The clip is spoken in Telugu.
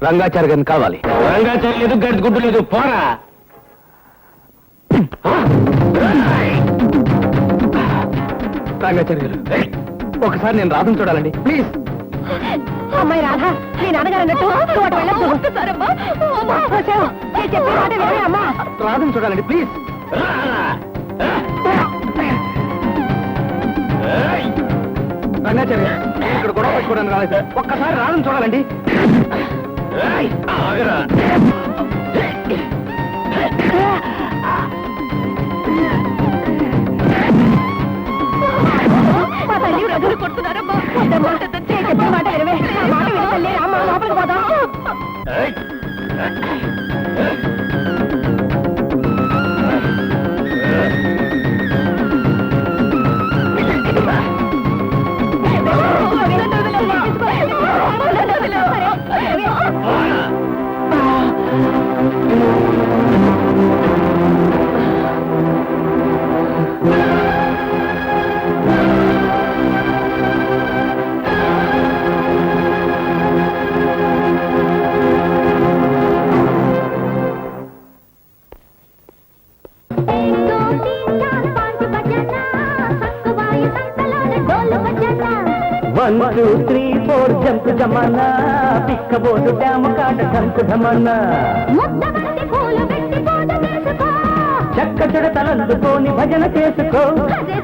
రంగాచారి గారిని కావాలి. రంగాచారి లేదు, గడిగుడ్డు లేదు, పోరా. రంగాచారి గారు, ఒకసారి నేను రాధను చూడాలండి, ప్లీజ్. అమ్మాయి రాధా, నీ నాన్నగారు అన్నట్టు అమ్మా. రాధను చూడాలండి, ప్లీజ్. రంగాచారి గారు, ఇక్కడ గొడవ పెట్టుకోవడానికి రాలేదు, ఒక్కసారి రాధను చూడాలండి. మా తల్లి రఘులు కొడుతున్నారమ్మా. చెప్పిన మాట వినవే, మాట వినతల్లి, అమ్మ లోపలికి పోదాం. One, two, three, four, jump jamana, pickaboodu dam kaata dhanku dhamana. ముద్దబంతి పూలు పెట్టి పూజ చేసుకో, చక్క చెడతలందుకోని భజన చేసుకో. అదే